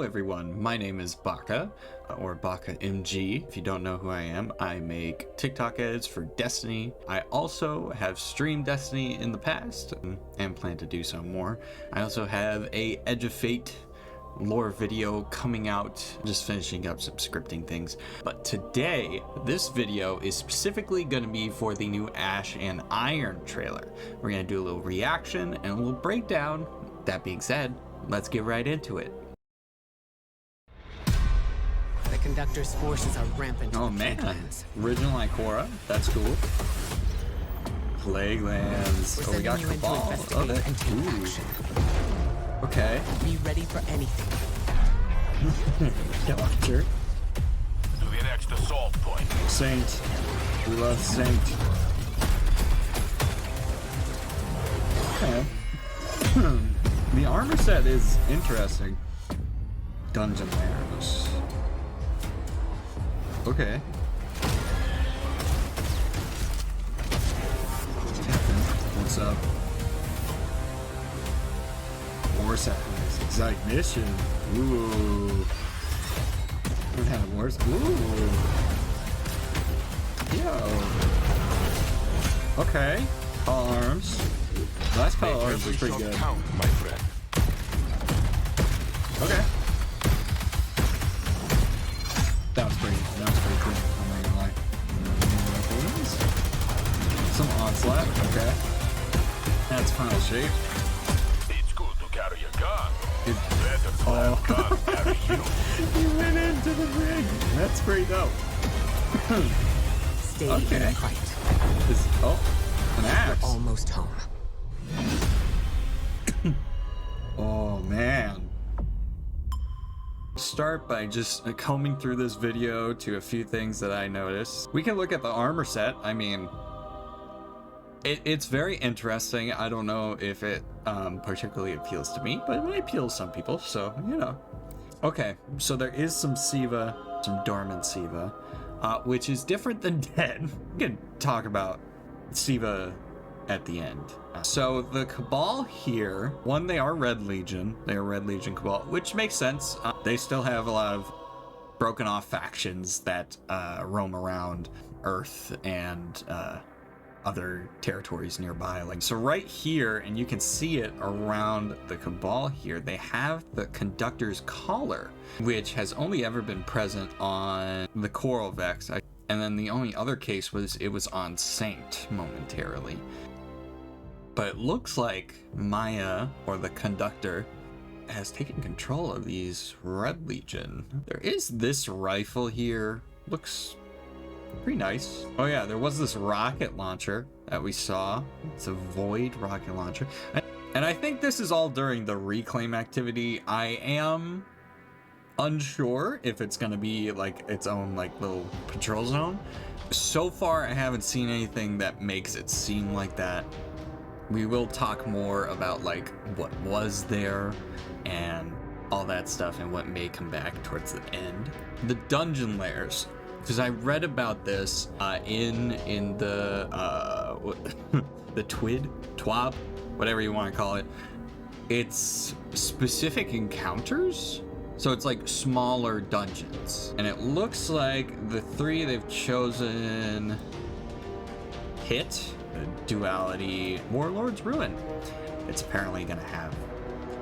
everyone, my name is Baka, or Baka MG. If you don't know who I am, I make TikTok edits for Destiny. I also have streamed Destiny in the past and plan to do so more. I also have a Edge of Fate lore video coming out, just finishing up some scripting things. But today, this video is specifically going to be for the new Ash and Iron trailer. We're going to do a little reaction and a little breakdown. That being said, let's get right into it. The Conductor's forces are rampant. Oh man, original Ikora, that's cool. Plague Lands. Oh, we got Cabal. Oh, that. Ooh. Okay. Be ready for anything. Doctor. To the next assault point. Saint. We love Saint. Okay. The armor set is interesting. Dungeon layers. Okay. What's up? War set has exotic mission. Ooh. We have wars. Ooh. Yo. Okay. Call arms. Last call arms was pretty good. Count, my friend. Okay. That was pretty cool. I'm not gonna lie. Some onslaught. Okay. That's final shape. It's good to carry a gun. It, Better to have gun carry you. You went into the ring. That's pretty dope. Stay Okay. in the fight. This, an axe. You're almost home. Oh man. Start by just combing through this video to a few things that I noticed. We can look at the armor set. I mean, it's very interesting. I don't know if it particularly appeals to me, but it might appeal to some people, so you know. Okay, so there is some SIVA, some dormant SIVA, which is different than dead. We can talk about SIVA at the end. So the Cabal here, one, they are Red Legion. They are Red Legion Cabal, which makes sense. They still have a lot of broken off factions that roam around Earth and other territories nearby. Like, so right here, and you can see it around the Cabal here, they have the Conductor's Collar, which has only ever been present on the Coral Vex. And then the only other case was it was on Saint momentarily. But it looks like Maya, or the Conductor, has taken control of these Red Legion. There is this rifle here. Looks pretty nice. Oh yeah, there was this rocket launcher that we saw. It's a Void rocket launcher. And I think this is all during the reclaim activity. I am unsure if it's gonna be like its own like little patrol zone. So far, I haven't seen anything that makes it seem like that. We will talk more about like what was there and all that stuff and what may come back towards the end. The dungeon layers, because I read about this in the the TWAB, whatever you want to call it. It's specific encounters. So it's like smaller dungeons. And it looks like the three they've chosen hit the Duality Warlord's Ruin. It's apparently going to have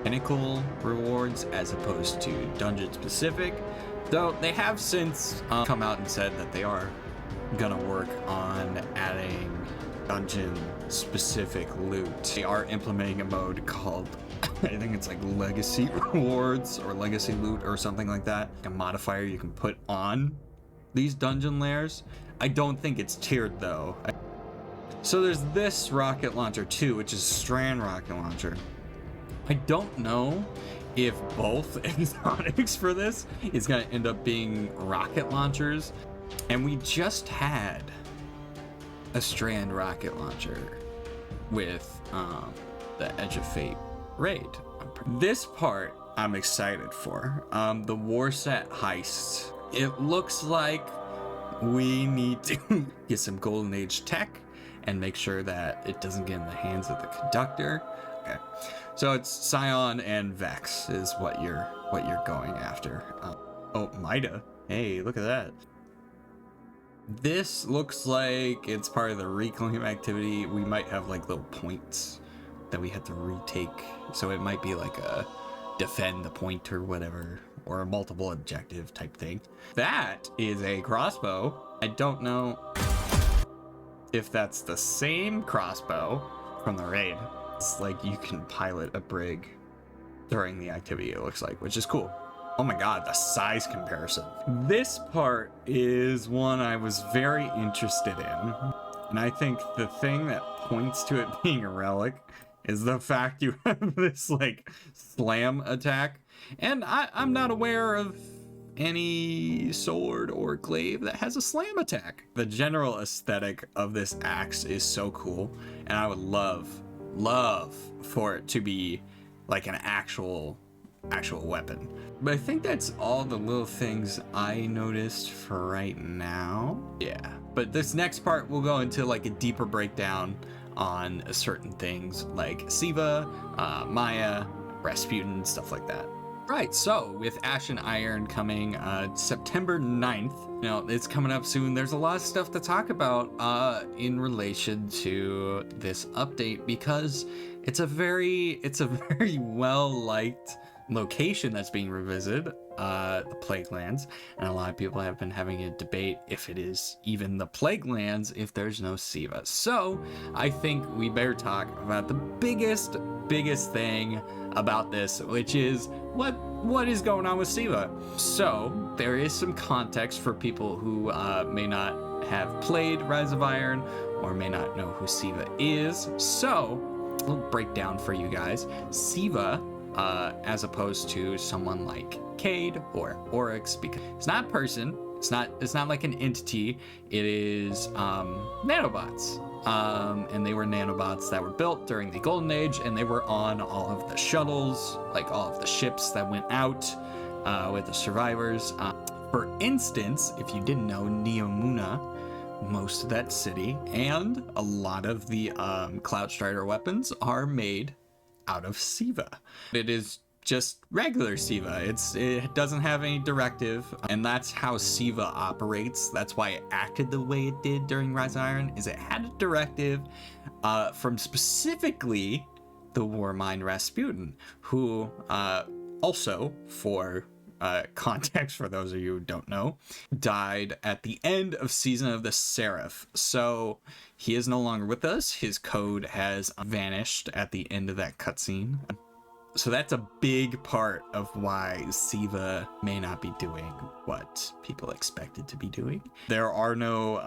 pinnacle rewards as opposed to dungeon specific, though they have since come out and said that they are going to work on adding dungeon specific loot. They are implementing a mode called I think it's like legacy rewards or legacy loot or something like that, a modifier you can put on these dungeon layers. I don't think it's tiered though. So there's this rocket launcher too, which is Strand rocket launcher. I don't know if both exotics for this is going to end up being rocket launchers. And we just had a Strand rocket launcher with the Edge of Fate raid. This part I'm excited for. The war set heist. It looks like we need to get some Golden Age tech and make sure that it doesn't get in the hands of the Conductor. Okay, so it's Scion and Vex is what you're what you're going after. Oh, Mida. Hey, look at that. This looks like it's part of the reclaim activity. We might have like little points that we have to retake. So it might be like a defend the point or whatever, or a multiple objective type thing. That is a crossbow. I don't know if that's the same crossbow from the raid. It's like you can pilot a brig during the activity, it looks like, which is cool. Oh my god, the size comparison. This part is one I was very interested in. And I think the thing that points to it being a relic is the fact you have this like slam attack. And I'm not aware of any sword or glaive that has a slam attack. The general aesthetic of this axe is so cool. And I would love for it to be like an actual weapon. But I think that's all the little things I noticed for right now. Yeah, but this next part we'll go into like a deeper breakdown on certain things like SIVA, Maya, Rasputin, stuff like that. Right, so with Ash and Iron coming September 9th, you know, it's coming up soon. There's a lot of stuff to talk about in relation to this update because it's a very well-liked location that's being revisited, the Plague Lands, and a lot of people have been having a debate if it is even the Plague Lands if there's no SIVA. So I think we better talk about the biggest thing about this, which is what is going on with SIVA. So there is some context for people who may not have played Rise of Iron or may not know who SIVA is. So a little breakdown for you guys. SIVA, as opposed to someone like Cade or Oryx, because it's not a person, it's not like an entity, it is nanobots. And they were nanobots that were built during the Golden Age, and they were on all of the shuttles, like all of the ships that went out with the survivors. For instance, if you didn't know, Neomuna, most of that city, and a lot of the Cloud Strider weapons are made out of SIVA. It is just regular SIVA. It doesn't have any directive, and that's how SIVA operates. That's why it acted the way it did during Rise of Iron, is it had a directive from specifically the Warmind Rasputin, who also, for context for those of you who don't know, died at the end of Season of the Seraph. So he is no longer with us. His code has vanished at the end of that cutscene. So that's a big part of why SIVA may not be doing what people expect it to be doing. There are no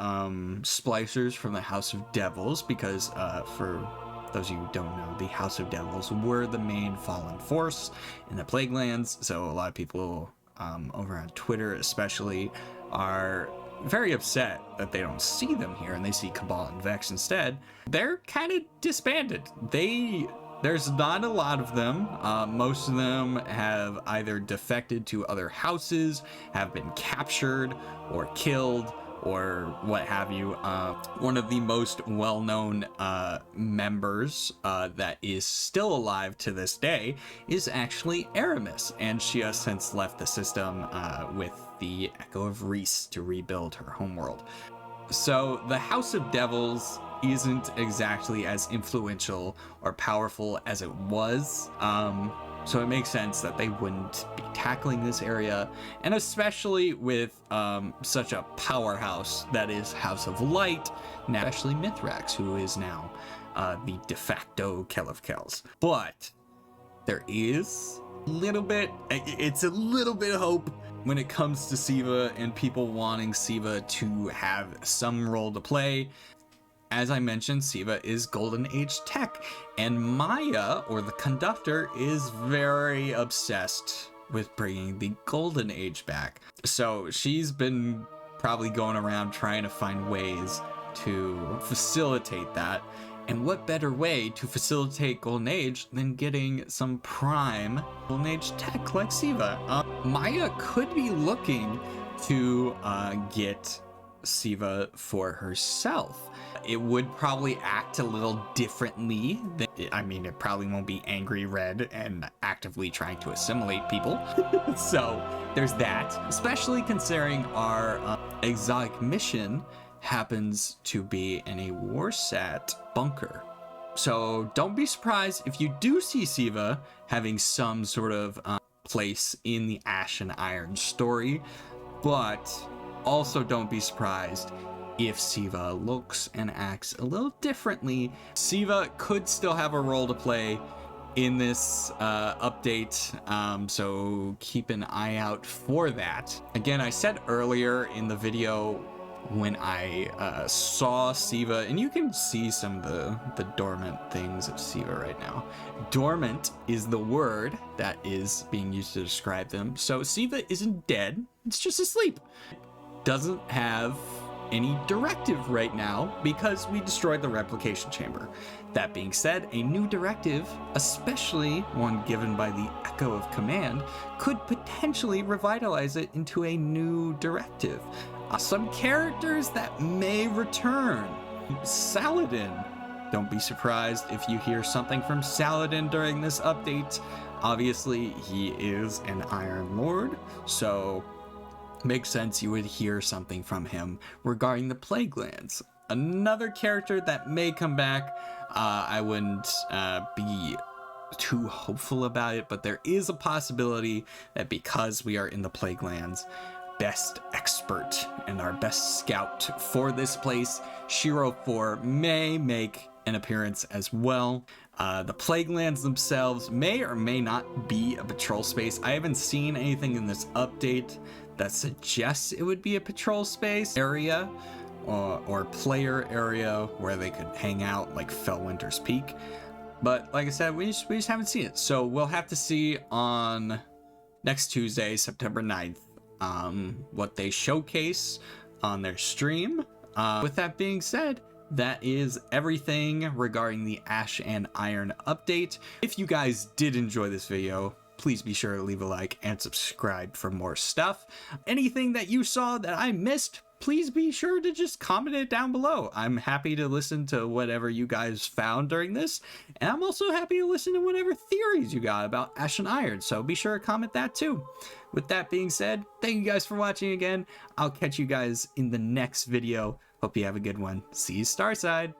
splicers from the House of Devils because for those of you who don't know, the House of Devils were the main fallen force in the Plague Lands. So a lot of people over on Twitter especially are very upset that they don't see them here and they see Cabal and Vex instead. They're kind of disbanded. There's not a lot of them. Most of them have either defected to other houses, have been captured or killed, or what have you. One of the most well-known members that is still alive to this day is actually Aramis, and she has since left the system with the Echo of Reese to rebuild her homeworld. So the House of Devils isn't exactly as influential or powerful as it was. So it makes sense that they wouldn't be tackling this area, and especially with such a powerhouse that is House of Light, now especially Mithrax, who is now the de facto Kell of Kells. But there is a little bit of hope when it comes to SIVA and people wanting SIVA to have some role to play. As I mentioned, SIVA is Golden Age tech, and Maya, or the Conductor, is very obsessed with bringing the Golden Age back. So she's been probably going around trying to find ways to facilitate that. And what better way to facilitate Golden Age than getting some prime Golden Age tech like SIVA? Maya could be looking to get SIVA for herself. it would probably act a little differently. I mean, it probably won't be angry red and actively trying to assimilate people. So there's that, especially considering our exotic mission happens to be in a Warsat bunker. So don't be surprised if you do see SIVA having some sort of place in the Ash and Iron story, but also don't be surprised if SIVA looks and acts a little differently. SIVA could still have a role to play in this update, so keep an eye out for that. Again, I said earlier in the video when I saw SIVA, and you can see some of the dormant things of SIVA right now. Dormant is the word that is being used to describe them. So SIVA isn't dead, it's just asleep. Doesn't have any directive right now because we destroyed the replication chamber. That being said, a new directive, especially one given by the Echo of Command, could potentially revitalize it into a new directive. Some characters that may return. Saladin. Don't be surprised if you hear something from Saladin during this update. Obviously, he is an Iron Lord, so makes sense you would hear something from him regarding the Plague Lands. Another character that may come back, I wouldn't be too hopeful about it, but there is a possibility that because we are in the Plague Lands, best expert and our best scout for this place, Shiro 4, may make an appearance as well. The Plague Lands themselves may or may not be a patrol space. I haven't seen anything in this update that suggests it would be a patrol space area or player area where they could hang out like Fellwinter's Peak. But like I said, we just haven't seen it. So we'll have to see on next Tuesday, September 9th, what they showcase on their stream. With that being said, that is everything regarding the Ash and Iron update. If you guys did enjoy this video, please be sure to leave a like and subscribe for more stuff. Anything that you saw that I missed, please be sure to just comment it down below. I'm happy to listen to whatever you guys found during this, and I'm also happy to listen to whatever theories you got about Ash and Iron, so be sure to comment that too. With that being said, thank you guys for watching again. I'll catch you guys in the next video. Hope you have a good one. See you Starside.